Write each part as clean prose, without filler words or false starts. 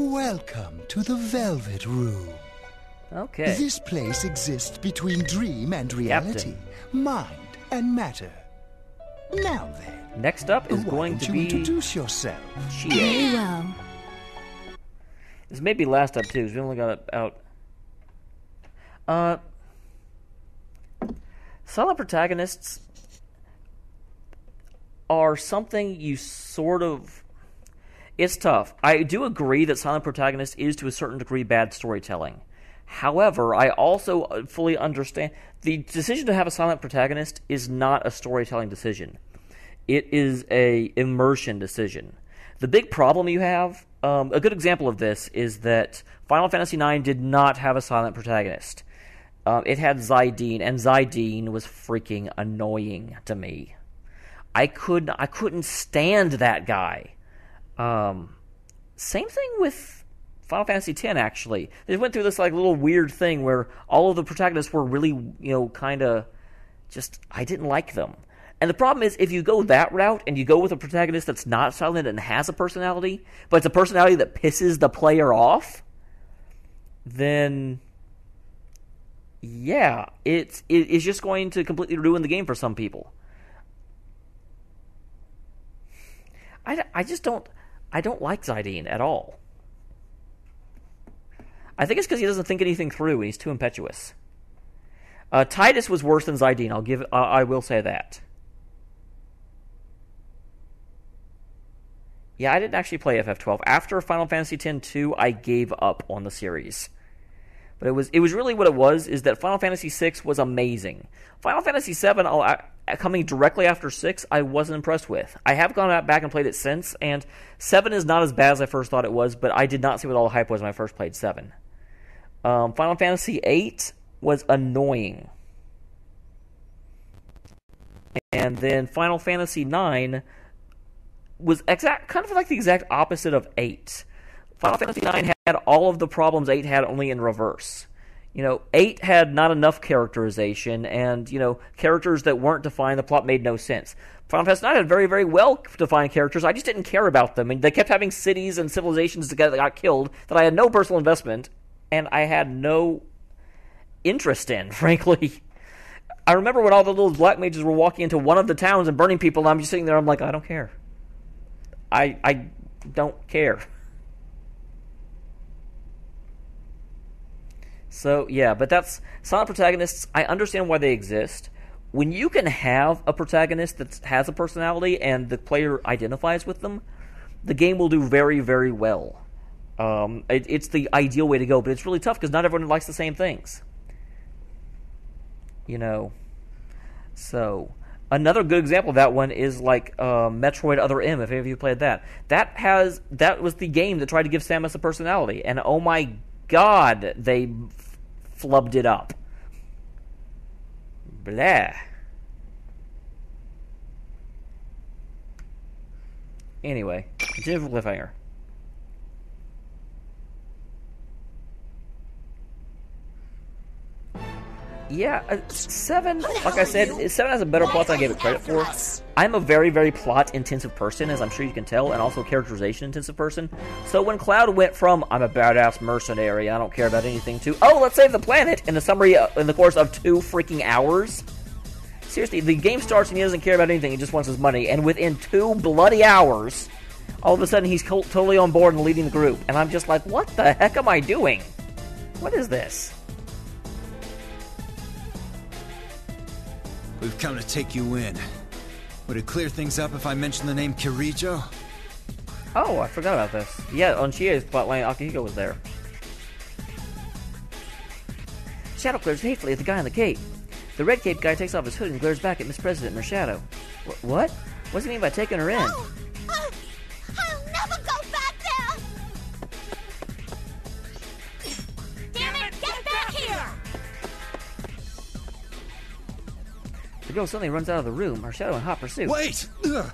Welcome to the Velvet Room. Okay. This place exists between dream and reality, mind and matter. Now then. Next up is going to be... introduce yourself? Chie. Very well. This may be last up, too, because we only got it out. Silent protagonists are something you sort of... It's tough. I do agree that silent protagonist is, to a certain degree, bad storytelling. However, I also fully understand the decision to have a silent protagonist is not a storytelling decision. It is a immersion decision. The big problem you have, a good example of this is that Final Fantasy IX did not have a silent protagonist. It had Zidane, and Zidane was freaking annoying to me. I couldn't stand that guy. Same thing with Final Fantasy X, actually. They went through this like little weird thing where all of the protagonists were really, kind of just, I didn't like them. And the problem is, if you go that route and you go with a protagonist that's not silent and has a personality, but it's a personality that pisses the player off, then yeah, it's just going to completely ruin the game for some people. I don't like Zidane at all. I think it's because he doesn't think anything through and he's too impetuous. Tidus was worse than Zidane. I will say that. Yeah, I didn't actually play FF12. After Final Fantasy X-2, I gave up on the series. But it was really what it was, is that Final Fantasy VI was amazing. Final Fantasy VII, coming directly after 6, I wasn't impressed with. I have gone back and played it since, and 7 is not as bad as I first thought it was, but I did not see what all the hype was when I first played 7. Final Fantasy VIII was annoying. And then Final Fantasy IX was kind of like the exact opposite of 8. Final Fantasy IX had all of the problems 8 had, only in reverse. 8 had not enough characterization, and, characters that weren't defined, the plot made no sense. Final Fantasy IX had very, very well-defined characters. I just didn't care about them, and they kept having cities and civilizations that got killed that I had no personal investment, and I had no interest in, frankly. I remember when all the little black mages were walking into one of the towns and burning people, and I'm just sitting there, I'm like, I don't care. I don't care. So, yeah, but that's... Silent protagonists, I understand why they exist. When you can have a protagonist that has a personality and the player identifies with them, the game will do very, very well. It's the ideal way to go, but it's really tough because not everyone likes the same things. So... Another good example of that one is like Metroid Other M, if any of you played that. That was the game that tried to give Samus a personality, and oh my god, they flubbed it up. Blah. Anyway, continue for cliffhanger. Yeah, 7, like I said, 7 has a better plot than I gave it credit for. I'm a very, very plot-intensive person, as I'm sure you can tell, and also characterization-intensive person. So when Cloud went from, I'm a badass mercenary, I don't care about anything, to, oh, let's save the planet, in the course of 2 freaking hours. Seriously, the game starts and he doesn't care about anything, he just wants his money, and within 2 bloody hours, all of a sudden he's totally on board and leading the group. And I'm just like, what the heck am I doing? What is this? We've come to take you in. Would it clear things up if I mentioned the name Kirijo? Oh, I forgot about this. Yeah, on Chie's plotline, Akihiko was there. Shadow glares hatefully at the guy on the cape. The red cape guy takes off his hood and glares back at Miss President and her shadow. What? What does he mean by taking her in? I'll never go back there! Damn it, get back here! The girl suddenly runs out of the room, her shadow in hot pursuit. Wait! Ugh.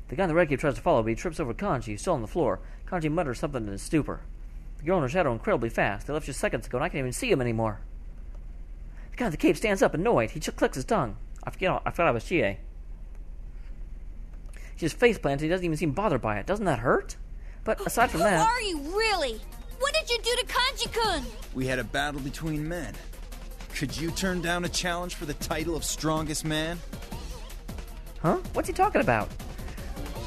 The guy in the red cape tries to follow, but he trips over Kanji, who's still on the floor. Kanji mutters something in his stupor. The girl in her shadow incredibly fast. They left just seconds ago, and I can't even see him anymore. The guy in the cape stands up, annoyed. He clicks his tongue. I forgot I was Chie. He just face plants and he doesn't even seem bothered by it. Doesn't that hurt? But aside from that... Who are you, really? What did you do to Kanji-kun? We had a battle between men. Could you turn down a challenge for the title of strongest man? Huh? What's he talking about?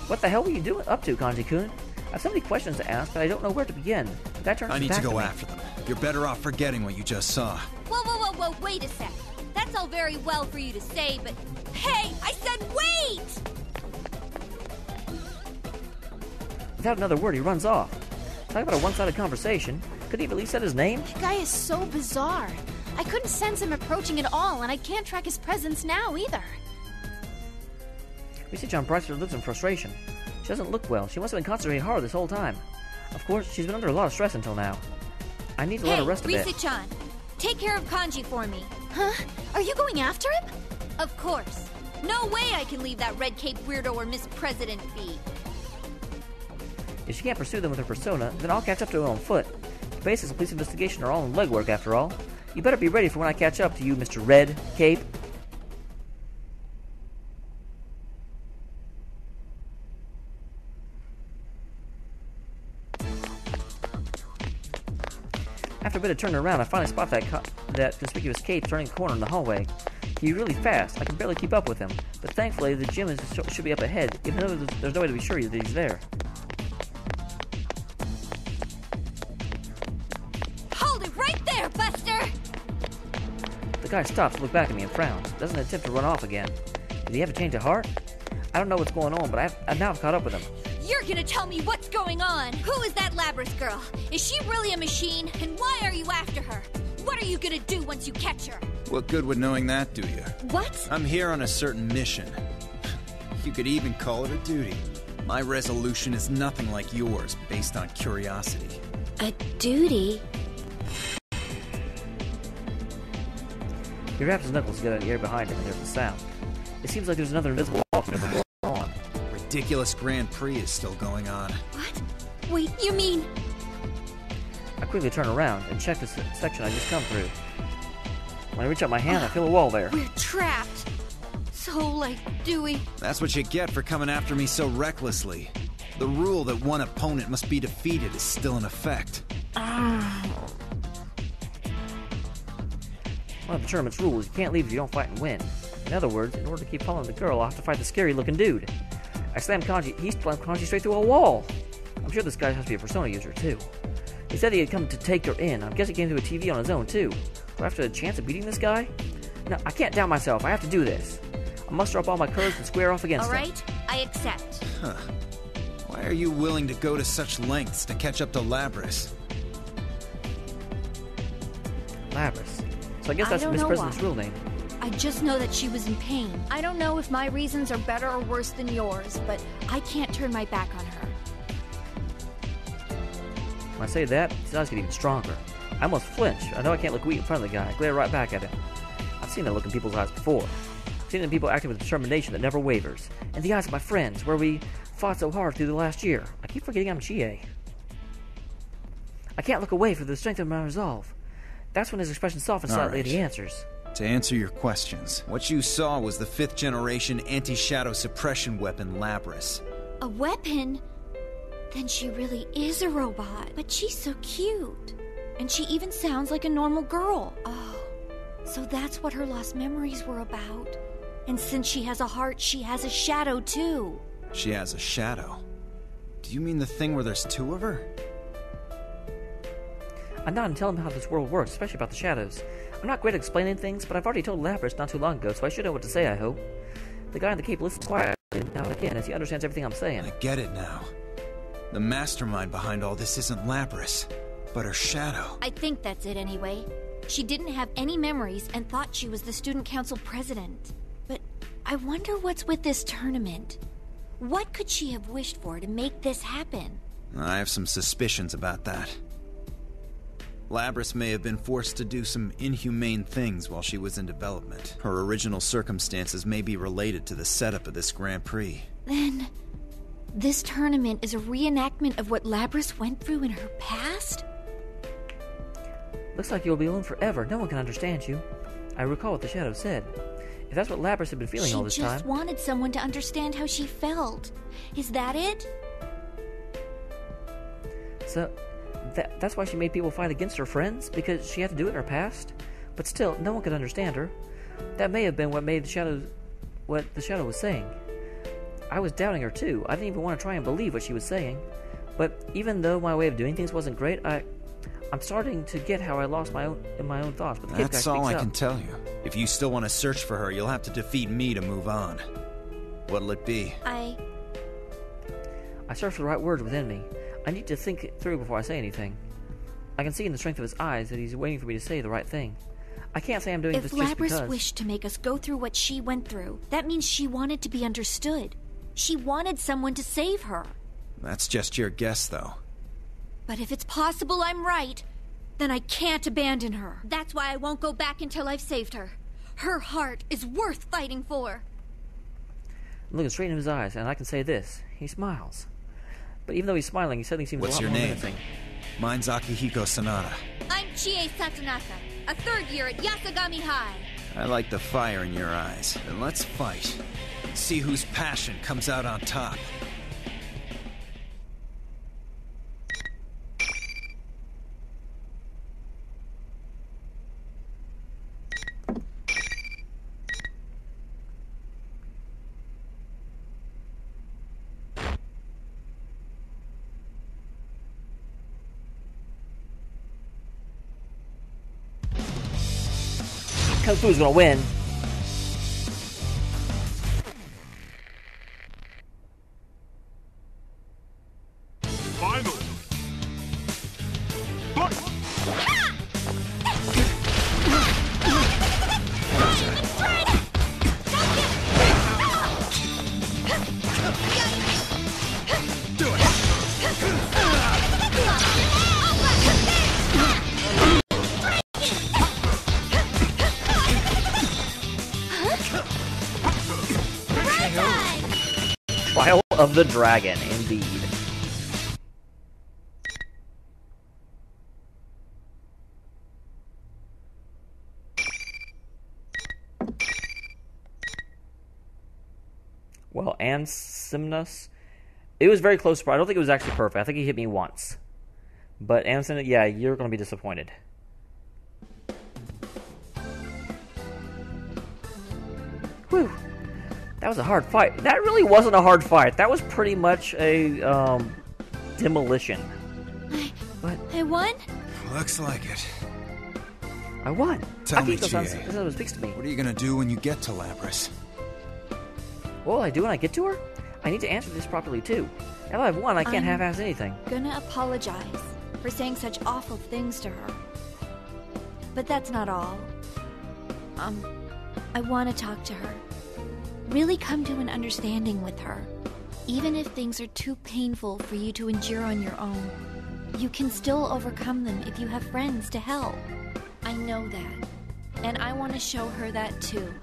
What the hell were you up to, Kanji-kun? I have so many questions to ask, but I don't know where to begin. The guy turns I need back to go me. after them. You're better off forgetting what you just saw. Whoa, wait a sec. That's all very well for you to say, but... Hey, I said wait! Without another word, he runs off. Talk about a one-sided conversation. Could he have at least said his name? The guy is so bizarre. I couldn't sense him approaching at all, and I can't track his presence now either. We see John Brycer lives in frustration. She doesn't look well. She must have been concentrating hard this whole time. Of course, she's been under a lot of stress until now. I need to let her rest a bit. Hey, Rise-chan, take care of Kanji for me. Huh? Are you going after him? Of course. No way I can leave that red cape weirdo or Miss President be. If she can't pursue them with her persona, then I'll catch up to her on foot. The basics of police investigation are all in legwork, after all. You better be ready for when I catch up to you, Mr. Red Cape. After a bit of turning around, I finally spot that conspicuous cape turning a corner in the hallway. He's really fast. I can barely keep up with him. But thankfully, the gym should be up ahead, even though there's no way to be sure that he's there. Hold it right there, Buster! The guy stops to look back at me and frowns. Doesn't attempt to run off again. Did he have a change of heart? I don't know what's going on, but I've now caught up with him. You're gonna tell me what's going on! Who is that Labrys girl? Is she really a machine? And why are you after her? What are you gonna do once you catch her? What good would knowing that do you? What? I'm here on a certain mission. You could even call it a duty. My resolution is nothing like yours, based on curiosity. A duty? He wraps his knuckles together in the air behind him and there's a sound. It seems like there's another invisible wall going on. Ridiculous Grand Prix is still going on. What? Wait, you mean... I quickly turn around and check the section I just come through. When I reach out my hand, I feel a wall there. We're trapped. So, like, Dewey. That's what you get for coming after me so recklessly. The rule that one opponent must be defeated is still in effect. One of the tournament's rules, you can't leave if you don't fight and win. In other words, in order to keep following the girl, I'll have to fight the scary-looking dude. He slammed Kanji straight through a wall. I'm sure this guy has to be a Persona user, too. He said he had come to take her in. I'm guessing he came to a TV on his own, too. Do I have a chance of beating this guy? No, I can't doubt myself. I have to do this. I'll muster up all my courage and square off against him. Alright, I accept. Huh. Why are you willing to go to such lengths to catch up to Labrys? Labrys. So I guess that's Miss President's real name. I just know that she was in pain. I don't know if my reasons are better or worse than yours, but I can't turn my back on her. When I say that, his eyes get even stronger. I almost flinch. I know I can't look weak in front of the guy. I glare right back at him. I've seen that look in people's eyes before. I've seen it in people acting with determination that never wavers. In the eyes of my friends, where we fought so hard through the last year. I keep forgetting I'm Chie. I can't look away for the strength of my resolve. That's when his expression softens slightly and he answers. To answer your questions, what you saw was the 5th generation anti-shadow suppression weapon Labrys. A weapon? Then she really is a robot. But she's so cute. And she even sounds like a normal girl. Oh, so that's what her lost memories were about. And since she has a heart, she has a shadow too. She has a shadow? Do you mean the thing where there's 2 of her? I nod and tell him how this world works, especially about the shadows. I'm not great at explaining things, but I've already told Labrys not too long ago, so I should know what to say, I hope. The guy in the cape listens quietly now and again as he understands everything I'm saying. I get it now. The mastermind behind all this isn't Labrys, but her shadow. I think that's it anyway. She didn't have any memories and thought she was the student council president. But I wonder what's with this tournament. What could she have wished for to make this happen? I have some suspicions about that. Labrys may have been forced to do some inhumane things while she was in development. Her original circumstances may be related to the setup of this Grand Prix. Then, this tournament is a reenactment of what Labrys went through in her past? Looks like you'll be alone forever. No one can understand you. I recall what the shadow said. If that's what Lapras had been feeling all this She time... just wanted someone to understand how she felt. Is that it? So, that's why she made people fight against her friends? Because she had to do it in her past? But still, no one could understand her. That may have been what made what the Shadow was saying. I was doubting her too. I didn't even want to try and believe what she was saying. But even though my way of doing things wasn't great, I'm starting to get how I lost my own thoughts. But the kid guy That's all speaks I up. can tell you. If you still want to search for her, you'll have to defeat me to move on. What'll it be? I search for the right words within me. I need to think it through before I say anything. I can see in the strength of his eyes that he's waiting for me to say the right thing. I can't say I'm doing this just because... If Lapras wished to make us go through what she went through, that means she wanted to be understood. She wanted someone to save her. That's just your guess, though. But if it's possible I'm right, then I can't abandon her. That's why I won't go back until I've saved her. Her heart is worth fighting for. I'm looking straight into his eyes, and I can say this. He smiles. But even though he's smiling, he suddenly seems What's a lot your more name? menacing. Mine's Akihiko Sanada. I'm Chie Satonaka, a third year at Yasagami High. I like the fire in your eyes. Then let's fight. See whose passion comes out on top. Kung Fu's gonna win. Final. Fight! Do it! Trial of the Dragon, indeed. Well, and Simnus, it was very close, but I don't think it was actually perfect. I think he hit me once. But Anson, yeah, you're going to be disappointed. Whew. That was a hard fight. That really wasn't a hard fight. That was pretty much a demolition. But I won? Looks like it. I won. Tell me, Akihiko speaks to me. What are you gonna do when you get to Lapras? What will I do when I get to her? I need to answer this properly too. Now that I've won, I can't half-ass anything. Gonna apologize for saying such awful things to her. But that's not all. I want to talk to her. Really come to an understanding with her. Even if things are too painful for you to endure on your own, you can still overcome them if you have friends to help. I know that. And I want to show her that too.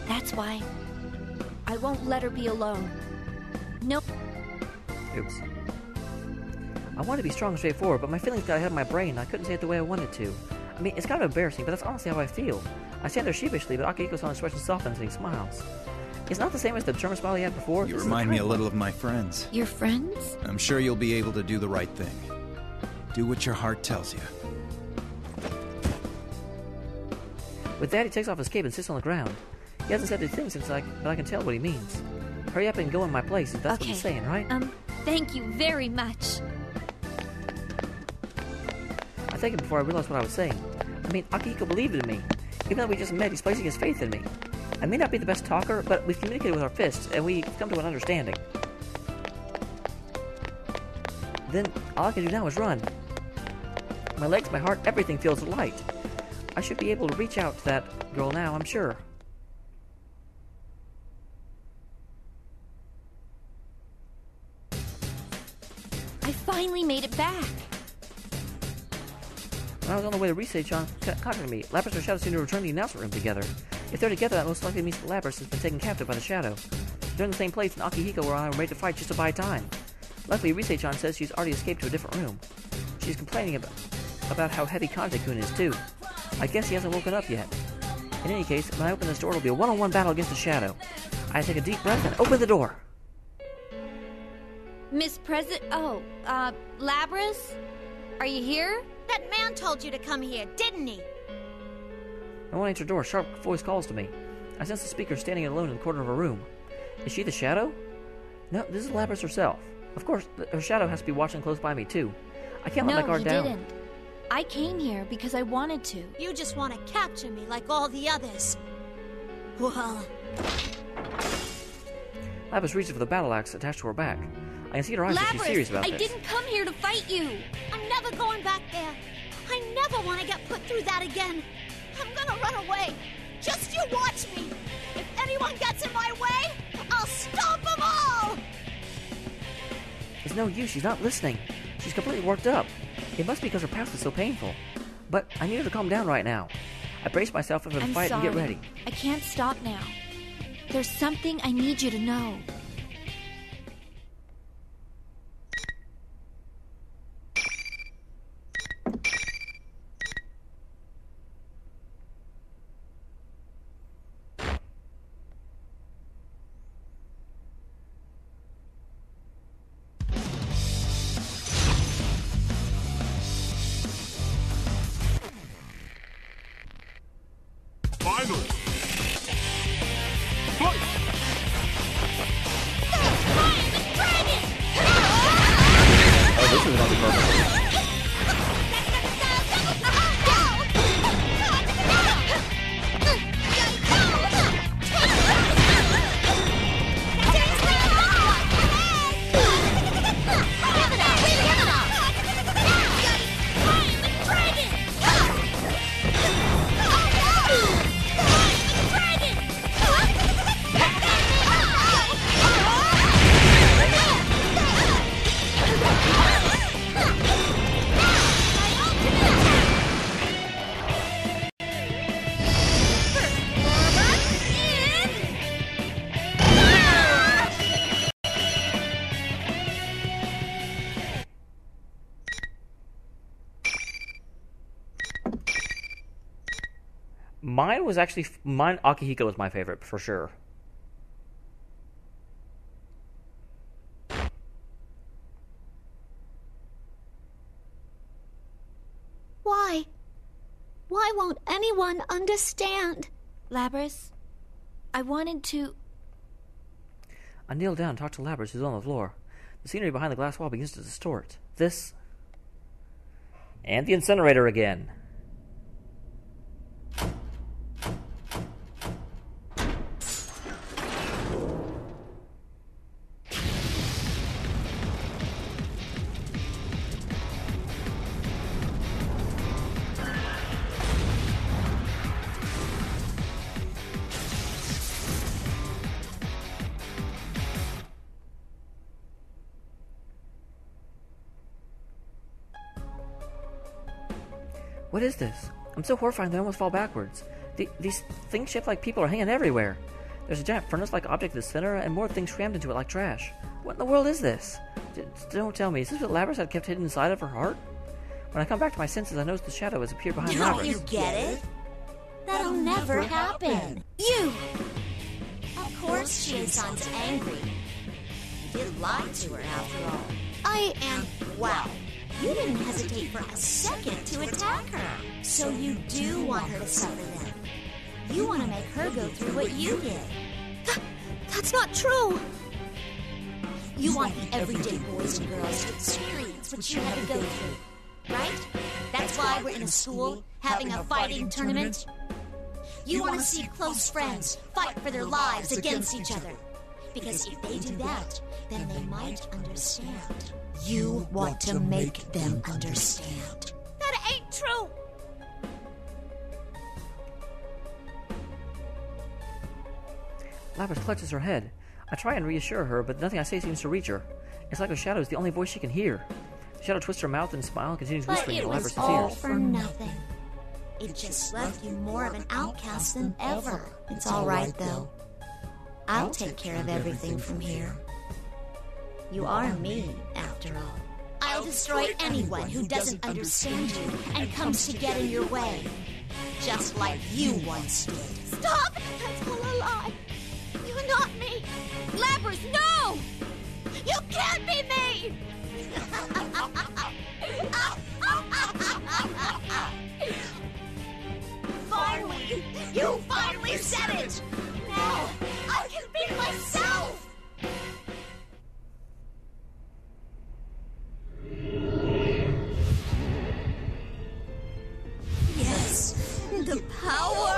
That's why I won't let her be alone. Nope. Oops. I wanted to be strong and straightforward, but my feelings got ahead of my brain. I couldn't say it the way I wanted to. I mean, it's kind of embarrassing, but that's honestly how I feel. I stand there sheepishly, but Akihiko's expression softens and he smiles. It's not the same as the determined smile he had before. You remind me a little of my friends. Your friends? I'm sure you'll be able to do the right thing. Do what your heart tells you. With that, he takes off his cape and sits on the ground. He hasn't said a thing since but I can tell what he means. Hurry up and go in my place, if that's what he's saying, right? Thank you very much. I thanked him before I realized what I was saying. I mean, Akihiko believed in me. Even though we just met, he's placing his faith in me. I may not be the best talker, but we've communicated with our fists, and we've come to an understanding. Then, all I can do now is run. My legs, my heart, everything feels light. I should be able to reach out to that girl now, I'm sure. I finally made it back. When I was on the way to Risei-chan contacted me. Lapras and Shadow seem to return to the announcement room together. If they're together, that most likely means that Lapras has been taken captive by the Shadow. They're in the same place, and Akihiko and I are ready to fight just to buy time. Luckily, Risei-chan says she's already escaped to a different room. She's complaining about how heavy Kanze-kun is, too. I guess he hasn't woken up yet. In any case, when I open this door, it'll be a one-on-one battle against the shadow. I take a deep breath and open the door. Miss Labrys? Are you here? That man told you to come here, didn't he? No one answers the door. A sharp voice calls to me. I sense the speaker standing alone in the corner of a room. Is she the shadow? No, this is Labrys herself. Of course, her shadow has to be watching close by me, too. I can't let my guard down. No, you didn't. I came here because I wanted to. You just want to capture me like all the others. Well... Labrys reaches for the battle axe attached to her back. I can see in her eyes that she's serious about this. I didn't come here to fight you. I'm never going back there. I never want to get put through that again. I'm gonna run away. Just you watch me. If anyone gets in my way, I'll stop them all! It's no use. She's not listening. She's completely worked up. It must be because her past is so painful. But I need her to calm down right now. I brace myself for the fight and get ready. I can't stop now. There's something I need you to know. Finally! Fight! Oh, this is about to be perfect. Akihiko was my favorite, for sure. Why? Why won't anyone understand? Labrys, I wanted to... I kneel down and talk to Labrys, who's on the floor. The scenery behind the glass wall begins to distort. This... and the incinerator again. What is this? I'm so horrified that I almost fall backwards. These things shaped like people are hanging everywhere. There's a giant furnace-like object in the center, and more things crammed into it like trash. What in the world is this? Don't tell me. Is this what Labrys had kept hidden inside of her heart? When I come back to my senses, I notice the shadow has appeared behind Labrys. Don't you get it? That'll never happen. You! Of course Chie-san's angry. You did lie to her after all. I am... wow. You didn't hesitate for a second to attack her. So you do want her to suffer then. You want to make her go through what you did. That's not true. You want the everyday boys and girls to experience what you had to go through, right? That's why we're in a school having a fighting tournament. You want to see close friends fight for their lives against each other. Because if they do that, then they might understand. You want to make them understand. That ain't true! Labrys clutches her head. I try and reassure her, but nothing I say seems to reach her. It's like her shadow is the only voice she can hear. The shadow twists her mouth and smiles and continues whispering into Labrys' ears. But it was all for nothing. It just left you more of an outcast than ever. It's all right, though. I'll take care of everything from here. You are me, after all. I'll destroy anyone who doesn't understand you and comes to get in your way. Just like you once did. Stop! That's all a lie. You're not me. Lapras, no! You can't be me! Finally! You finally said it! Now, I can be myself! Yes, the power!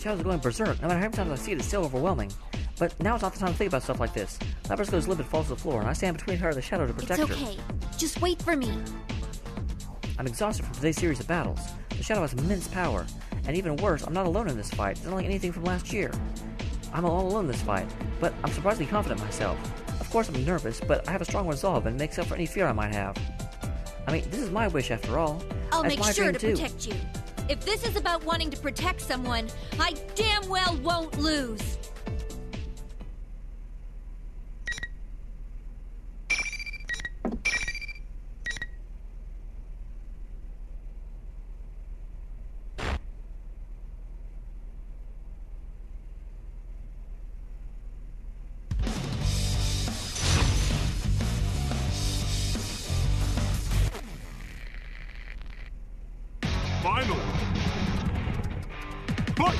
Shadow's going berserk. No matter how many times I see it, it's still overwhelming. But now it's not the time to think about stuff like this. Lapras goes limp and falls to the floor, and I stand between her and the Shadow to protect her. It's okay. Just wait for me. I'm exhausted from today's series of battles. The Shadow has immense power. And even worse, I'm not alone in this fight. It's not like anything from last year. I'm all alone in this fight, but I'm surprisingly confident in myself. Of course I'm nervous, but I have a strong resolve and it makes up for any fear I might have. I mean, this is my wish after all. I'll That's make my sure dream to too. protect you. If this is about wanting to protect someone, I damn well won't lose. Finally! Fight!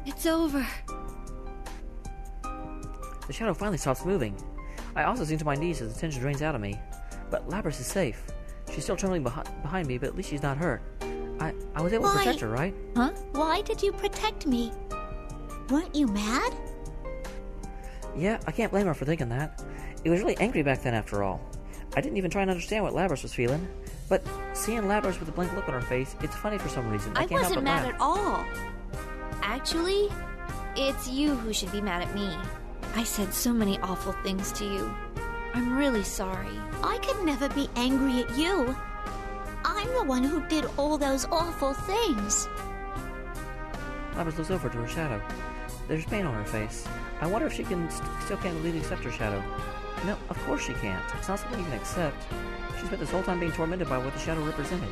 It's over. The Shadow finally stops moving. I also sink to my knees as the tension drains out of me. But Lapras is safe. She's still trembling behind me, but at least she's not hurt. I was able to protect her, right? Huh? Why did you protect me? Weren't you mad? Yeah, I can't blame her for thinking that. It was really angry back then, after all. I didn't even try and understand what Lapras was feeling. But seeing Lapras with a blank look on her face, it's funny for some reason. I can't help wasn't but mad laugh. at all. Actually, it's you who should be mad at me. I said so many awful things to you. I'm really sorry. I could never be angry at you. I'm the one who did all those awful things. Lapras looks over to her Shadow. There's pain on her face. I wonder if she can still can't really accept her Shadow. No, of course she can't. It's not something you can accept. She spent this whole time being tormented by what the Shadow represented.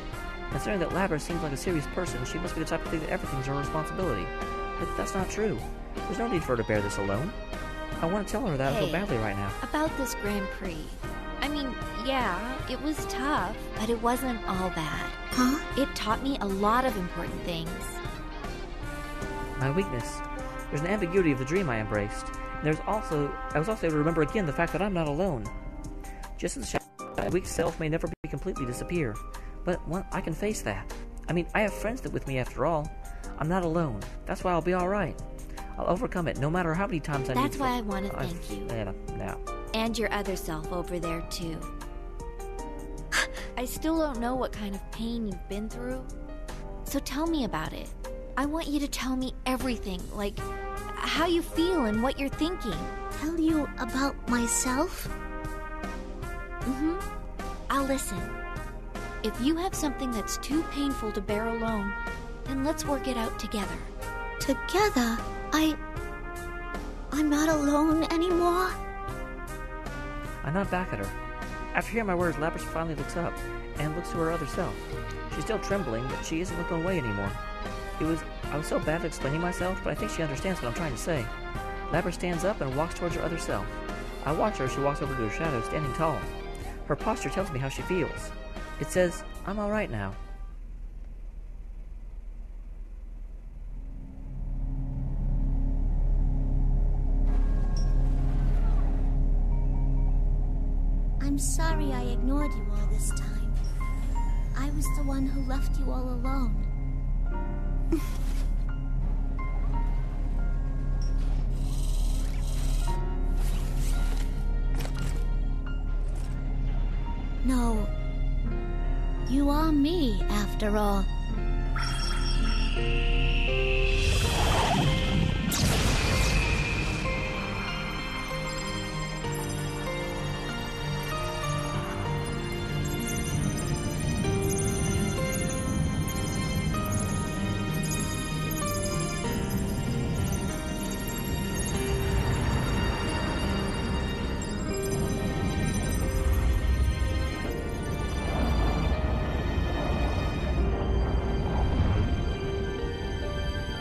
Considering that Lapras seems like a serious person, she must be the type to think that everything's her responsibility. But that's not true. There's no need for her to bear this alone. I want to tell her that I feel badly right now. About this Grand Prix. I mean, yeah, it was tough, but it wasn't all bad. Huh? It taught me a lot of important things. My weakness. There's an ambiguity of the dream I embraced. And I was also able to remember again the fact that I'm not alone. Just as the Shadow, my weak self may never be completely disappear. But I can face that. I mean, I have friends with me after all. I'm not alone. That's why I'll be alright. I'll overcome it, no matter how many times I need to. That's why I want to thank you. Now. And your other self over there, too. I still don't know what kind of pain you've been through. So tell me about it. I want you to tell me everything, like how you feel and what you're thinking. Tell you about myself? Mm-hmm. I'll listen. If you have something that's too painful to bear alone, then let's work it out together. together, I'm not alone anymore. I nod back at her. After hearing my words, Lapras finally looks up and looks to her other self. She's still trembling, but she isn't looking away anymore. I was so bad at explaining myself, but I think she understands what I'm trying to say. Lapras stands up and walks towards her other self. I watch her as she walks over to her shadow, standing tall. Her posture tells me how she feels. It says, I'm alright now. I'm sorry I ignored you all this time. I was the one who left you all alone. No, you are me, after all.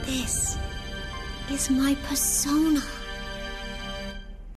This is my persona.